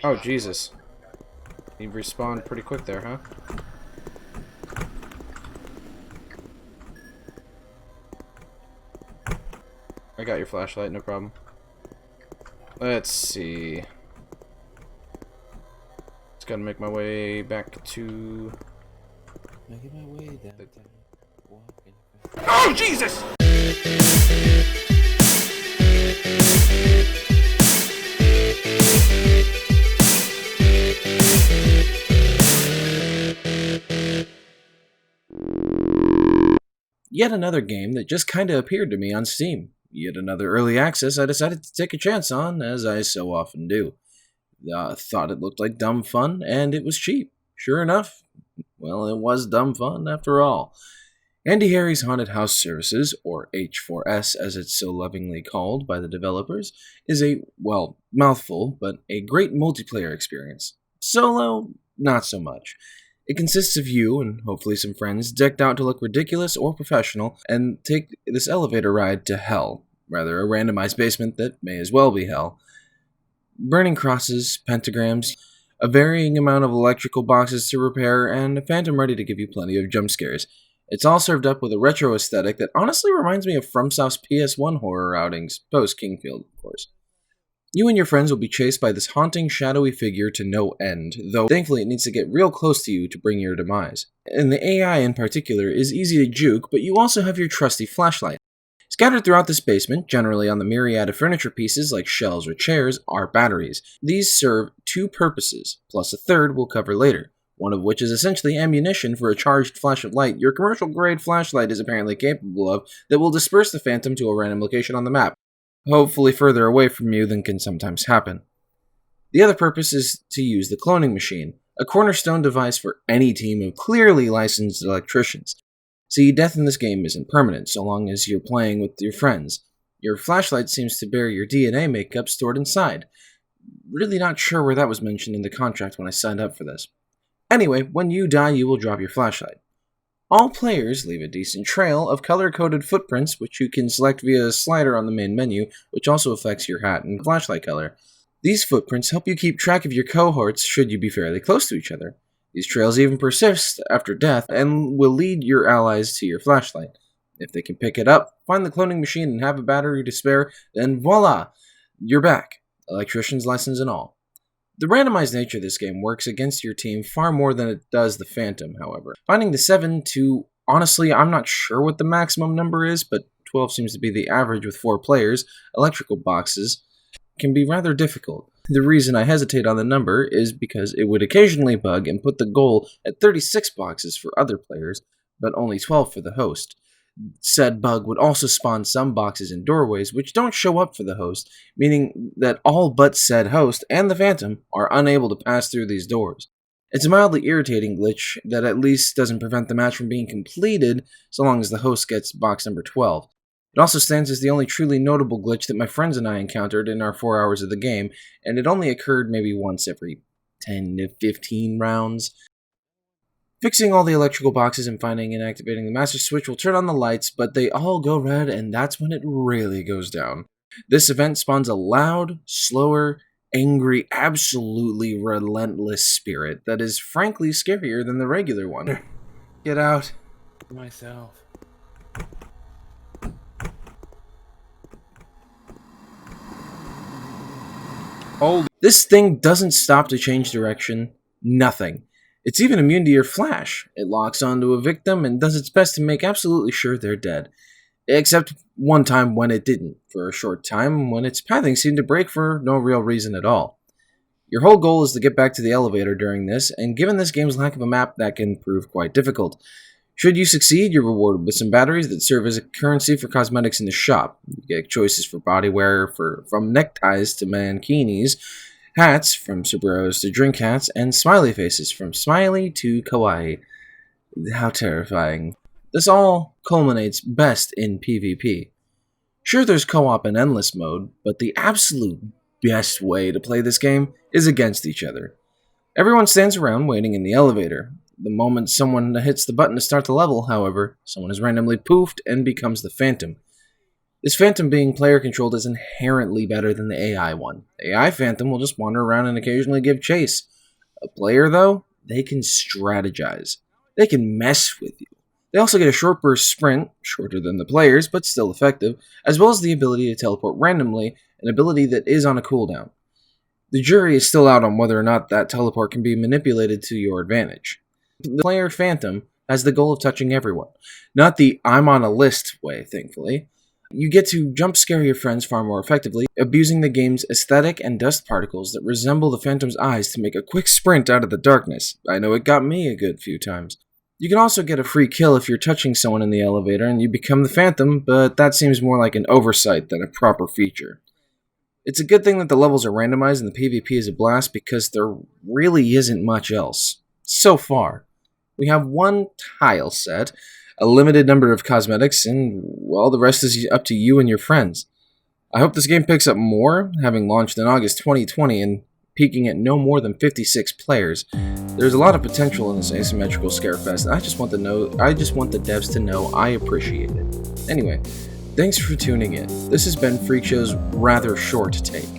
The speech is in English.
Oh, Jesus. He respawned pretty quick there, huh? I got your flashlight, no problem. Let's see. Just gotta make my way back to... Making my way downtown. Walking. Oh, Jesus! Yet another game that just kinda appeared to me on Steam. Yet another early access I decided to take a chance on, as I so often do. Thought it looked like dumb fun, and it was cheap. Sure enough, well, it was dumb fun after all. Andy Harry's Haunted House Services, or H4S as it's so lovingly called by the developers, is a, well, mouthful, but a great multiplayer experience. Solo, not so much. It consists of you and hopefully some friends decked out to look ridiculous or professional and take this elevator ride to hell, rather a randomized basement that may as well be hell. Burning crosses, pentagrams, a varying amount of electrical boxes to repair, and a phantom ready to give you plenty of jump scares. It's all served up with a retro aesthetic that honestly reminds me of FromSoft's PS1 horror outings, post-Kingfield, of course. You and your friends will be chased by this haunting, shadowy figure to no end, though thankfully it needs to get real close to you to bring your demise. And the AI in particular is easy to juke, but you also have your trusty flashlight. Scattered throughout this basement, generally on the myriad of furniture pieces like shelves or chairs, are batteries. These serve two purposes, plus a third we'll cover later, one of which is essentially ammunition for a charged flash of light your commercial-grade flashlight is apparently capable of that will disperse the phantom to a random location on the map, hopefully further away from you than can sometimes happen. The other purpose is to use the cloning machine, a cornerstone device for any team of clearly licensed electricians. See, death in this game isn't permanent so long as you're playing with your friends. Your flashlight seems to bear your DNA makeup stored inside. Really not sure where that was mentioned in the contract when I signed up for this. Anyway, when you die, you will drop your flashlight. All players leave a decent trail of color-coded footprints, which you can select via a slider on the main menu, which also affects your hat and flashlight color. These footprints help you keep track of your cohorts should you be fairly close to each other. These trails even persist after death and will lead your allies to your flashlight. If they can pick it up, find the cloning machine and have a battery to spare, then voila! You're back, electrician's license and all. The randomized nature of this game works against your team far more than it does the Phantom, however. Finding the 7 to, honestly, I'm not sure what the maximum number is, but 12 seems to be the average with 4 players, electrical boxes, can be rather difficult. The reason I hesitate on the number is because it would occasionally bug and put the goal at 36 boxes for other players, but only 12 for the host. Said bug would also spawn some boxes in doorways which don't show up for the host, meaning that all but said host and the Phantom are unable to pass through these doors. It's a mildly irritating glitch that at least doesn't prevent the match from being completed so long as the host gets box number 12. It also stands as the only truly notable glitch that my friends and I encountered in our 4 hours of the game, and it only occurred maybe once every 10 to 15 rounds. Fixing all the electrical boxes and finding and activating the master switch will turn on the lights, but they all go red, and that's when it really goes down. This event spawns a loud, slower, angry, absolutely relentless spirit that is frankly scarier than the regular one. Get out. Myself. Oh, this thing doesn't stop to change direction. Nothing. It's even immune to your flash. It locks onto a victim and does its best to make absolutely sure they're dead. Except one time when it didn't, for a short time when its pathing seemed to break for no real reason at all. Your whole goal is to get back to the elevator during this, and given this game's lack of a map, that can prove quite difficult. Should you succeed, you're rewarded with some batteries that serve as a currency for cosmetics in the shop. You get choices for body wear from neckties to mankinis, hats from sombreros to drink hats, and smiley faces from smiley to kawaii. How terrifying. This all culminates best in PvP. Sure, there's co-op and endless mode, but the absolute best way to play this game is against each other. Everyone stands around waiting in the elevator. The moment someone hits the button to start the level, however, someone is randomly poofed and becomes the Phantom. This Phantom being player controlled is inherently better than the AI one. The AI Phantom will just wander around and occasionally give chase. A player, though, they can strategize. They can mess with you. They also get a short burst sprint, shorter than the players, but still effective, as well as the ability to teleport randomly, an ability that is on a cooldown. The jury is still out on whether or not that teleport can be manipulated to your advantage. The player Phantom has the goal of touching everyone, not the I'm on a list way, thankfully. You get to jump scare your friends far more effectively, abusing the game's aesthetic and dust particles that resemble the Phantom's eyes to make a quick sprint out of the darkness. I know it got me a good few times. You can also get a free kill if you're touching someone in the elevator and you become the Phantom, but that seems more like an oversight than a proper feature. It's a good thing that the levels are randomized and the PvP is a blast because there really isn't much else. So far. We have one tile set, a limited number of cosmetics, and, well, the rest is up to you and your friends. I hope this game picks up more, having launched in August 2020 and peaking at no more than 56 players. There's a lot of potential in this asymmetrical scarefest, and I just want the devs to know I appreciate it. Anyway, thanks for tuning in. This has been Freak Show's rather short take.